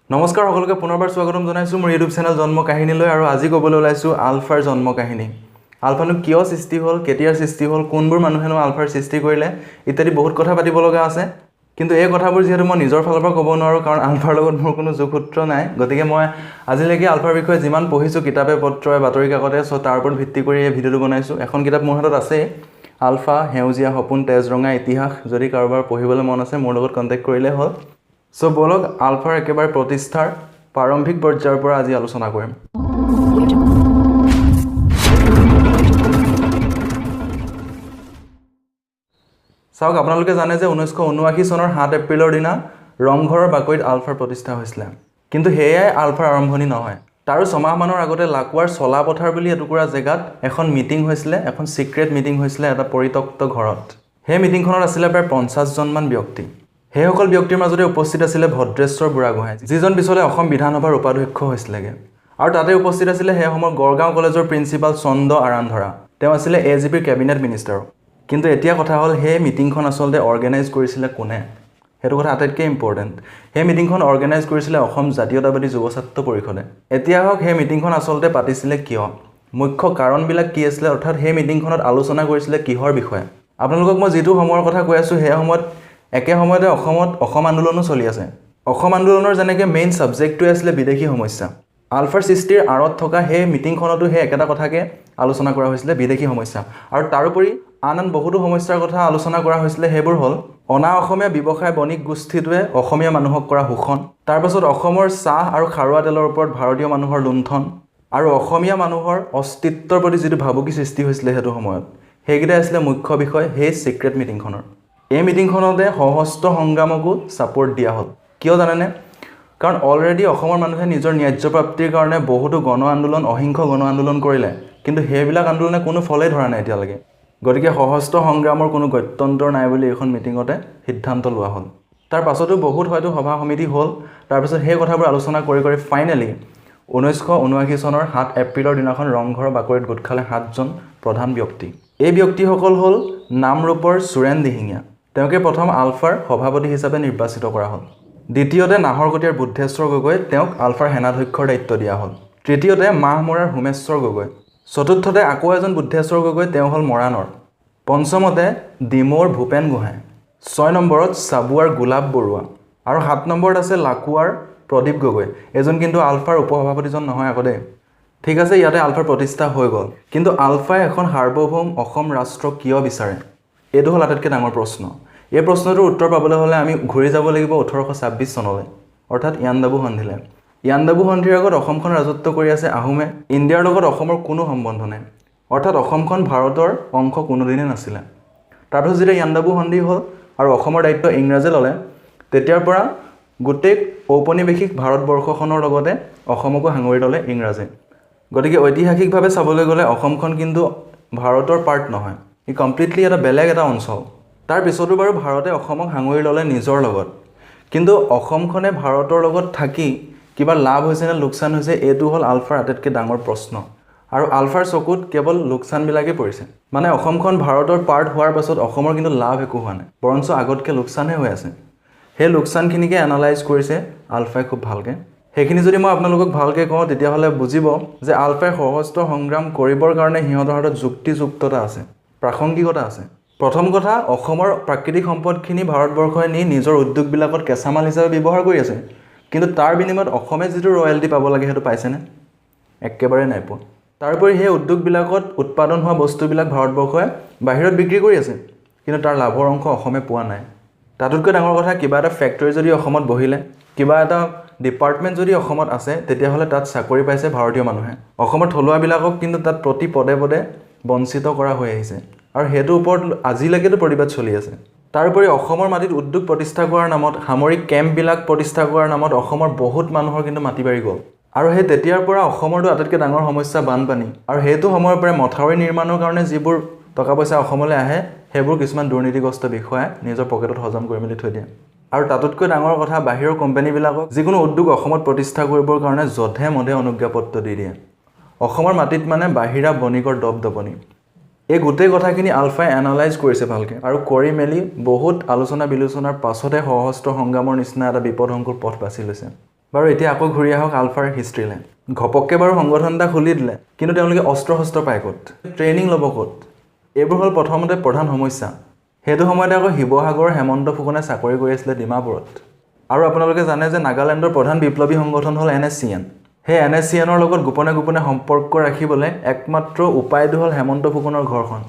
নমস্কাৰ সকলোকে পুনৰবাৰ স্বাগতম জনাইছোঁ মোৰ ইউটিউব চেনেল জন্ম কাহিনীলৈ আৰু আজি ক'বলৈ ওলাইছোঁ আলফাৰ জন্ম কাহিনী। আলফানো কিয় সৃষ্টি হ'ল, কেতিয়াৰ সৃষ্টি হ'ল, কোনবোৰ মানুহেনো আলফাৰ সৃষ্টি কৰিলে ইত্যাদি বহুত কথা পাতিব লগা আছে। কিন্তু এই কথাবোৰ যিহেতু মই নিজৰ ফালৰ পৰা ক'ব নোৱাৰোঁ কাৰণ আলফাৰ লগত মোৰ কোনো যোগসূত্ৰ নাই, গতিকে মই আজিলৈকে আলফাৰ বিষয়ে যিমান পঢ়িছোঁ কিতাপে পত্ৰই বাতৰি কাকতে তাৰ ওপৰত ভিত্তি কৰি এই ভিডিঅ'টো বনাইছোঁ। এখন কিতাপ মোৰ হাতত আছেই, আলফা সেউজীয়া সপোন তেজৰঙা ইতিহাস। যদি কাৰোবাৰ পঢ়িবলৈ মন আছে মোৰ লগত কণ্টেক্ট কৰিলে হ'ল। সো বলক আলফাৰ একেবাৰে প্ৰতিষ্ঠাৰ প্ৰাৰম্ভিক পৰ্যায়ৰ পৰা আজি আলোচনা কৰিম। চাওক, আপোনালোকে জানে যে 1979 চনৰ 7 এপ্ৰিলৰ দিনা ৰংঘৰৰ বাকৰিত আলফাৰ প্ৰতিষ্ঠা হৈছিলে। কিন্তু সেয়াই আলফাৰ আৰম্ভণি নহয়। তাৰো ছমাহমানৰ আগতে লাকুৱাৰ চলাপথাৰ বুলি এটুকুৰা জেগাত এখন মিটিং হৈছিলে, এখন চিক্ৰেট মিটিং হৈছিলে এটা পৰিত্যক্ত ঘৰত। সেই মিটিংখনত আছিলে প্ৰায় 50জনমান ব্যক্তি। সেইসকল ব্যক্তিৰ মাজতে উপস্থিত আছিলে ভদ্ৰেশ্বৰ বুঢ়াগোহাঁই, যিজন পিছলৈ অসম বিধানসভাৰ উপাধ্যক্ষ হৈছিলেগৈ। আৰু তাতে উপস্থিত আছিলে সেই সময়ত গড়গাঁও কলেজৰ প্ৰিন্সিপাল চন্দ্ৰ আৰান্ধৰা, তেওঁ আছিলে AGPৰ কেবিনেট মিনিষ্টাৰো। কিন্তু এতিয়া কথা হ'ল সেই মিটিংখন আচলতে অৰ্গেনাইজ কৰিছিলে কোনে, সেইটো কথা আটাইতকৈ ইম্পৰ্টেণ্ট। সেই মিটিংখন অৰ্গেনাইজ কৰিছিলে অসম জাতীয়তাবাদী যুৱ ছাত্ৰ পৰিষদে। এতিয়া হওক, সেই মিটিংখন আচলতে পাতিছিলে কিয়, মুখ্য কাৰণবিলাক কি আছিলে, অৰ্থাৎ সেই মিটিংখনত আলোচনা কৰিছিলে কিহৰ বিষয়ে। আপোনালোকক মই যিটো সময়ৰ কথা কৈ আছোঁ সেই সময়ত একে সময়তে অসমত অসম আন্দোলনো চলি আছে। অসম আন্দোলনৰ যেনেকৈ মেইন ছাবজেক্টটোৱে আছিলে বিদেশী সমস্যা, আলফাৰ সৃষ্টিৰ আঁৰত থকা সেই মিটিংখনতো সেই একেটা কথাকে আলোচনা কৰা হৈছিলে, বিদেশী সমস্যা। আৰু তাৰোপৰি আন বহুতো সমস্যাৰ কথা আলোচনা কৰা হৈছিলে। সেইবোৰ হ'ল অনা অসমীয়া ব্যৱসায় বণিক গোষ্ঠীটোৱে অসমীয়া মানুহক কৰা শোষণ, তাৰপাছত অসমৰ চাহ আৰু খাৰুৱা তেলৰ ওপৰত ভাৰতীয় মানুহৰ লুণ্ঠন, আৰু অসমীয়া মানুহৰ অস্তিত্বৰ প্ৰতি যিটো ভাবুকি সৃষ্টি হৈছিলে সেইটো সময়ত। সেইকেইটাই আছিলে মুখ্য বিষয় সেই ছিক্ৰেট মিটিংখনৰ। এই মিটিংখনতে সশস্ত্ৰ সংগ্ৰামকো ছাপোৰ্ট দিয়া হ'ল। কিয় জানেনে? কাৰণ অলৰেডি অসমৰ মানুহে নিজৰ ন্যায্য প্ৰাপ্তিৰ কাৰণে বহুতো গণ আন্দোলন, অহিংস গণ আন্দোলন কৰিলে, কিন্তু সেইবিলাক আন্দোলনে কোনো ফলেই ধৰা নাই এতিয়ালৈকে। গতিকে সশস্ত্ৰ সংগ্ৰামৰ কোনো গত্যন্তৰ নাই বুলি এইখন মিটিঙতে সিদ্ধান্ত লোৱা হ'ল। তাৰ পাছতো বহুত হয়তো সভা সমিতি হ'ল। তাৰপিছত সেই কথাবোৰ আলোচনা কৰি কৰি ফাইনেলি 1979 চনৰ 7 এপ্ৰিলৰ দিনাখন ৰংঘৰৰ বাকৰিত গোট খালে 7জন প্ৰধান ব্যক্তি। এই ব্যক্তিসকল হ'ল নামৰূপৰ চুৰেণ দিহিঙীয়া, তেওঁকে প্ৰথম আলফাৰ সভাপতি হিচাপে নিৰ্বাচিত কৰা হ'ল। দ্বিতীয়তে নাহৰকটীয়াৰ বুদ্ধেশ্বৰ গগৈ, তেওঁক আলফাৰ সেনাধ্যক্ষৰ দায়িত্ব দিয়া হ'ল। তৃতীয়তে মাহমৰাৰ হোমেশ্বৰ গগৈ। চতুৰ্থতে আকৌ এজন বুদ্ধেশ্বৰ গগৈ, তেওঁ হ'ল মৰাণৰ। পঞ্চমতে ডিমৌৰ ভূপেন গোহাঁই। 6 নম্বৰত চাবুৱাৰ গোলাপ বৰুৱা। আৰু 7 নম্বৰত আছে লাকুৱাৰ প্ৰদীপ গগৈ, এজন কিন্তু আলফাৰ উপসভাপতিজন নহয় আকৌ দেই। ঠিক আছে, ইয়াতে আলফাৰ প্ৰতিষ্ঠা হৈ গ'ল। কিন্তু আলফাই এখন সাৰ্বভৌম অসম ৰাষ্ট্ৰ কিয় বিচাৰে, এইটো হ'ল আটাইতকৈ ডাঙৰ প্ৰশ্ন। এই প্ৰশ্নটোৰ উত্তৰ পাবলৈ হ'লে আমি ঘূৰি যাব লাগিব 1826 চনলৈ, অৰ্থাৎ ইয়াণ্ডাবু সন্ধিলৈ। ইয়াণ্ডাবু সন্ধিৰ আগত অসমখন ৰাজত্ব কৰি আছে আহোমে। ইণ্ডিয়াৰ লগত অসমৰ কোনো সম্বন্ধ নাই, অৰ্থাৎ অসমখন ভাৰতৰ অংশ কোনোদিনেই নাছিলে। তাৰপিছত যেতিয়া ইয়াণ্ডাবু সন্ধি হ'ল আৰু অসমৰ দায়িত্ব ইংৰাজে ল'লে, তেতিয়াৰ পৰা গোটেই ঔপনিৱেশিক ভাৰতবৰ্ষখনৰ লগতে অসমকো সাঙুৰি ল'লে ইংৰাজে। গতিকে ঐতিহাসিকভাৱে চাবলৈ গ'লে অসমখন কিন্তু ভাৰতৰ পাৰ্ট নহয়, ই কমপ্লিটলি এটা বেলেগ এটা অঞ্চল। তাৰ পিছতো বাৰু ভাৰতে অসমক সাঙুৰি ল'লে নিজৰ লগত, কিন্তু অসমখনে ভাৰতৰ লগত থাকি কিবা লাভ হৈছে নে লোকচান হৈছে, এইটো হ'ল আলফাৰ আটাইতকৈ ডাঙৰ প্ৰশ্ন। আৰু আলফাৰ চকুত কেৱল লোকচানবিলাকেই পৰিছে। মানে অসমখন ভাৰতৰ পাৰ্ট হোৱাৰ পাছত অসমৰ কিন্তু লাভ একো হোৱা নাই, বৰঞ্চ আগতকৈ লোকচানহে হৈ আছে। সেই লোকচানখিনিকে এনালাইজ কৰিছে আলফাই খুব ভালকৈ। সেইখিনি যদি মই আপোনালোকক ভালকৈ কওঁ তেতিয়াহ'লে বুজিব যে আলফাই সশস্ত্ৰ সংগ্ৰাম কৰিবৰ কাৰণে সিহঁতৰ হাতত যুক্তিযুক্ততা আছে, প্ৰাসংগিকতা আছে। প্ৰথম কথা, অসমৰ প্ৰাকৃতিক সম্পদখিনি ভাৰতবৰ্ষই নি নিজৰ উদ্যোগবিলাকত কেঁচামাল হিচাপে ব্যৱহাৰ কৰি আছে, কিন্তু তাৰ বিনিময়ত অসমে যিটো ৰয়েলটি পাব লাগে সেইটো পাইছেনে? একেবাৰে নাই পোৱা। তাৰোপৰি সেই উদ্যোগবিলাকত উৎপাদন হোৱা বস্তুবিলাক ভাৰতবৰ্ষই বাহিৰত বিক্ৰী কৰি আছে, কিন্তু তাৰ লাভৰ অংশ অসমে পোৱা নাই। তাতোতকৈ ডাঙৰ কথা, কিবা এটা ফেক্টৰী যদি অসমত বহিলে, কিবা এটা ডিপাৰ্টমেণ্ট যদি অসমত আছে, তেতিয়াহ'লে তাত চাকৰি পাইছে ভাৰতীয় মানুহে। অসমৰ থলুৱাবিলাকক কিন্তু তাত প্ৰতি পদে পদে বঞ্চিত কৰা হৈ আহিছে, আৰু সেইটোৰ ওপৰত আজিলৈকেতো প্ৰতিবাদ চলি আছে। তাৰোপৰি অসমৰ মাটিত উদ্যোগ প্ৰতিষ্ঠা কৰাৰ নামত, সামৰিক কেম্পবিলাক প্ৰতিষ্ঠা কৰাৰ নামত অসমৰ বহুত মানুহৰ কিন্তু মাটি বাৰী গ'ল। আৰু সেই তেতিয়াৰ পৰা অসমৰতো আটাইতকৈ ডাঙৰ সমস্যা বানপানী, আৰু সেইটো সময়ৰ পৰাই মথাউৰি নিৰ্মাণৰ কাৰণে যিবোৰ টকা পইচা অসমলৈ আহে, সেইবোৰ কিছুমান দুৰ্নীতিগ্ৰস্ত বিষয়াই নিজৰ পকেটত হজম কৰি মেলি থৈ দিয়ে। আৰু তাতোতকৈ ডাঙৰ কথা, বাহিৰৰ কোম্পানীবিলাকক যিকোনো উদ্যোগ অসমত প্ৰতিষ্ঠা কৰিবৰ কাৰণে যধে মধে অনুজ্ঞাপত্ৰ দি দিয়ে। অসমৰ মাটিত মানে বাহিৰা বণিকৰ দপদপনি। এই গোটেই কথাখিনি আলফাই এনালাইজ কৰিছে ভালকৈ, আৰু কৰি মেলি বহুত আলোচনা বিলোচনাৰ পাছতে সশস্ত্ৰ সংগ্ৰামৰ নিচিনা এটা বিপদসংকুল পথ বাছি লৈছে। বাৰু এতিয়া আকৌ ঘূৰি আহক আলফাৰ হিষ্ট্ৰীলৈ। ঘপককৈ বাৰু সংগঠন এটা খুলি দিলে, কিন্তু তেওঁলোকে অস্ত্ৰ পায় ক'ত, ট্ৰেইনিং ল'ব ক'ত? এইবোৰ হ'ল প্ৰথমতে প্ৰধান সমস্যা। সেইটো সময়তে আকৌ শিৱসাগৰৰ হেমন্ত ফুকনে চাকৰি কৰি আছিলে ডিমাপুৰত। আৰু আপোনালোকে জানে যে নাগালেণ্ডৰ প্ৰধান বিপ্লৱী সংগঠন হ'ল NSCN। সেই NSCNৰ লগত গোপনে সম্পৰ্ক ৰাখিবলৈ একমাত্ৰ উপায়টো হ'ল হেমন্ত ফুকনৰ ঘৰখন।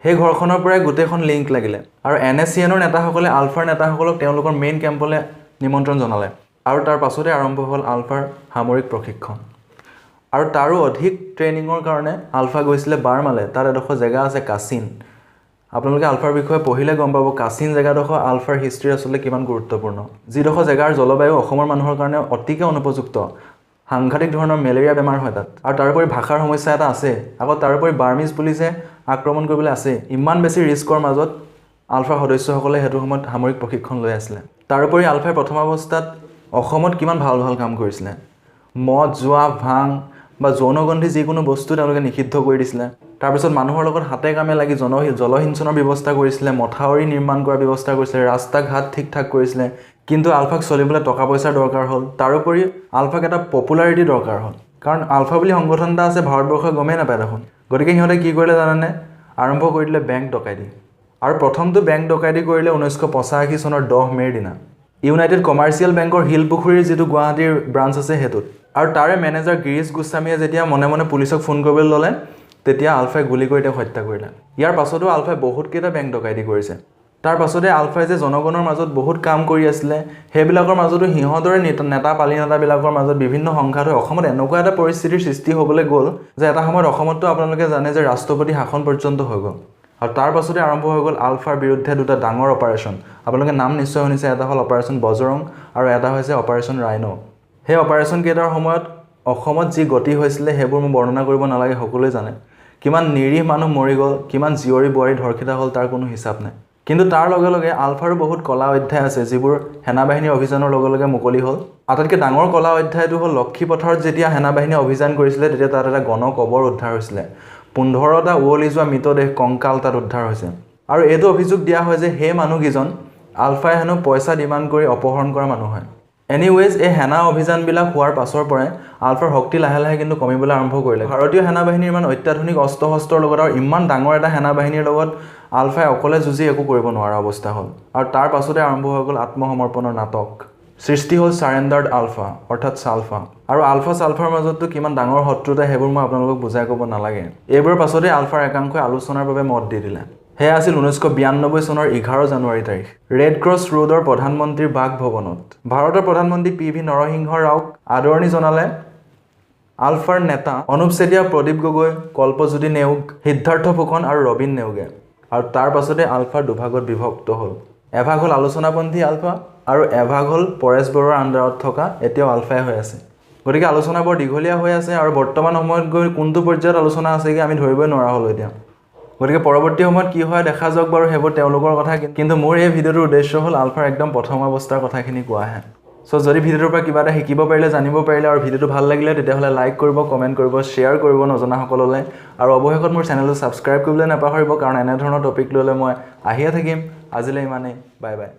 সেই ঘৰখনৰ পৰাই গোটেইখন লিংক লাগিলে আৰু NSCNৰ নেতাসকলে আলফাৰ নেতাসকলক তেওঁলোকৰ মেইন কেম্পলৈ নিমন্ত্ৰণ জনালে আৰু তাৰ পাছতে আৰম্ভ হ'ল আলফাৰ সামৰিক প্ৰশিক্ষণ। আৰু তাৰো অধিক ট্ৰেইনিঙৰ কাৰণে আলফা গৈছিলে বাৰ্মালৈ। তাত এডোখৰ জেগা আছে কাচিন। আপোনালোকে আলফাৰ বিষয়ে পঢ়িলে গম পাব কাচিন জেগাডোখৰ আলফাৰ হিষ্ট্ৰী আচলতে কিমান গুৰুত্বপূৰ্ণ। যিডোখৰ জেগাৰ জলবায়ু অসমৰ মানুহৰ কাৰণে অতিকে অনুপযুক্ত, সাংঘাতিক ধৰণৰ মেলেৰিয়া বেমাৰ হয় তাত। আৰু তাৰোপৰি ভাষাৰ সমস্যা এটা আছে। আকৌ তাৰোপৰি বাৰ্মিজ পুলিচে আক্ৰমণ কৰিবলৈ আছে। ইমান বেছি ৰিস্কৰ মাজত আলফাৰ সদস্যসকলে সেইটো সময়ত সামৰিক প্ৰশিক্ষণ লৈ আছিলে। তাৰোপৰি আলফাই প্ৰথম অৱস্থাত অসমত কিমান ভাল কাম কৰিছিলে। মদ, জুৱা, ভাং বা যৌনগন্ধি যিকোনো বস্তু তেওঁলোকে নিষিদ্ধ কৰি দিছিলে। তাৰপিছত মানুহৰ লগত হাতে কামে লাগি জলসিঞ্চনৰ ব্যৱস্থা কৰিছিলে, মথাউৰি নিৰ্মাণ কৰাৰ ব্যৱস্থা কৰিছিলে, ৰাস্তা ঘাট ঠিক ঠাক কৰিছিলে। কিন্তু আলফাক চলিবলৈ টকা পইচাৰ দৰকাৰ হ'ল। তাৰোপৰি আলফাক এটা পপুলাৰিটি দৰকাৰ হ'ল, কাৰণ আলফা বুলি সংগঠন এটা আছে ভাৰতবৰ্ষই গমেই নাপায় দেখোন। গতিকে সিহঁতে কি কৰিলে জানেনে? আৰম্ভ কৰি দিলে বেংক ডকাইতি। আৰু প্ৰথমটো বেংক ডকাইতি কৰিলে 1985 চনৰ 10 মে'ৰ দিনা ইউনাইটেড কমাৰ্চিয়েল বেংকৰ শিলপুখুৰীৰ যিটো গুৱাহাটীৰ ব্ৰাঞ্চ আছে সেইটোত। আৰু তাৰে মেনেজাৰ গিৰিশ গোস্বামীয়ে যেতিয়া মনে পুলিচক ফোন কৰিবলৈ ল'লে, তেতিয়া আলফাই গুলি কৰি তেওঁক হত্যা কৰিলে। ইয়াৰ পাছতো আলফাই বহুতকেইটা বেংক ডকাইতি কৰিছে। তাৰ পাছতে আলফাই যে জনগণৰ মাজত বহুত কাম কৰি আছিলে, সেইবিলাকৰ মাজতো সিহঁতৰে পালি নেতাবিলাকৰ মাজত বিভিন্ন সংঘাত হৈ অসমত এনেকুৱা এটা পৰিস্থিতিৰ সৃষ্টি হ'বলৈ গ'ল যে এটা সময়ত অসমততো আপোনালোকে জানে যে ৰাষ্ট্ৰপতি শাসন পৰ্যন্ত হৈ গ'ল। আৰু তাৰ পাছতে আৰম্ভ হৈ গ'ল আলফাৰ বিৰুদ্ধে দুটা ডাঙৰ অপাৰেশ্যন। আপোনালোকে নাম নিশ্চয় শুনিছে। এটা হ'ল অপাৰেশ্যন বজৰং আৰু এটা হৈছে অপাৰেশ্যন ৰাইনো। সেই অপাৰেশ্যন কেইটাৰ সময়ত অসমত যি গতি হৈছিলে সেইবোৰ মই বৰ্ণনা কৰিব নালাগে, সকলোৱে জানে। কিমান নিৰীহ মানুহ মৰি গ'ল, কিমান জীয়ৰী বোৱাৰী ধৰ্ষিত হ'ল, তাৰ কোনো হিচাপ নাই। কিন্তু তাৰ লগে আলফাৰো বহুত কলা অধ্যায় আছে, যিবোৰ সেনাবাহিনীৰ অভিযানৰ লগে মুকলি হ'ল। আটাইতকৈ ডাঙৰ কলা অধ্যায়টো হ'ল লক্ষীপথাৰত যেতিয়া সেনাবাহিনীয়ে অভিযান কৰিছিলে, তেতিয়া তাত এটা গণ কবৰ উদ্ধাৰ হৈছিলে। 15টা উৱলি যোৱা মৃতদেহ কংকাল তাত উদ্ধাৰ হৈছে। আৰু এইটো অভিযোগ দিয়া হয় যে সেই মানুহকেইজন আলফাই হেনো পইচা ডিমাণ্ড কৰি অপহৰণ কৰা মানুহ হয়। এনিৱেজ এই সেনা অভিযানবিলাক হোৱাৰ পাছৰ পৰাই আলফাৰ শক্তি লাহে কিন্তু কমিবলৈ আৰম্ভ কৰিলে। ভাৰতীয় সেনাবাহিনীৰ ইমান অত্যাধুনিক অস্ত্ৰ শস্ত্ৰৰ লগত আৰু ইমান ডাঙৰ এটা সেনাবাহিনীৰ লগত আলফাই অকলে যুঁজি একো কৰিব নোৱাৰা অৱস্থা হ'ল। আৰু তাৰ পাছতে আৰম্ভ হৈ গ'ল আত্মসমৰ্পণৰ নাটক। সৃষ্টি হ'ল চাৰেণ্ডাৰ্ড আলফা, অৰ্থাৎ ছালফা। আৰু আলফা ছালফাৰ মাজতো কিমান ডাঙৰ শত্ৰুতা সেইবোৰ মই আপোনালোকক বুজাই ক'ব নালাগে। এইবোৰৰ পাছতে আলফাৰ একাংশই আলোচনাৰ বাবে মত দি দিলে। সেয়া আছিল 1992 চনৰ 11 জানুৱাৰী তাৰিখ। ৰেড ক্ৰছ ৰোডৰ প্ৰধানমন্ত্ৰীৰ বাসভৱনত ভাৰতৰ প্ৰধানমন্ত্ৰী PV নৰসিংহ ৰাওক আদৰণি জনালে আলফাৰ নেতা অনুপ চেতিয়া, প্ৰদীপ গগৈ, কল্পজ্যোতি নেওগ, সিদ্ধাৰ্থ ফুকন আৰু ৰবীন নেওগে। আৰু তাৰ পাছতে আলফাৰ দুভাগত বিভক্ত হ'ল। এভাগ হ'ল আলোচনাপন্থী আলফা আৰু এভাগ হ'ল পৰেশ বৰুৱাৰ আণ্ডাৰত থকা এতিয়াও আলফাই হৈ আছে। গতিকে আলোচনা বৰ দীঘলীয়া হৈ আছে আৰু বৰ্তমান সময়ত গৈ কোনটো পৰ্যায়ত আলোচনা আছেগৈ আমি ধৰিবই নোৱাৰা হ'লোঁ এতিয়া। গতিকে পৰৱৰ্তী সময়ত কি হয় দেখা যাওক বাৰু, সেইবোৰ তেওঁলোকৰ কথা। কিন্তু মোৰ এই ভিডিঅ'টোৰ উদ্দেশ্য হ'ল আলফাৰ একদম প্ৰথম অৱস্থাৰ কথাখিনি কোৱাহে। চ' যদি ভিডিঅ'টোৰ পৰা কিবা এটা শিকিব পাৰিলে, জানিব পাৰিলে আৰু ভিডিঅ'টো ভাল লাগিলে, তেতিয়াহ'লে লাইক কৰিব, কমেণ্ট কৰিব, শ্বেয়াৰ কৰিব নজনাসকললৈ। আৰু অৱশেষত মোৰ চেনেলটো ছাবস্ক্ৰাইব কৰিবলৈ নাপাহৰিব, কাৰণ এনেধৰণৰ টপিক লৈ মই আহিয়ে থাকিম। আজিলৈ ইমানেই, বাই বাই।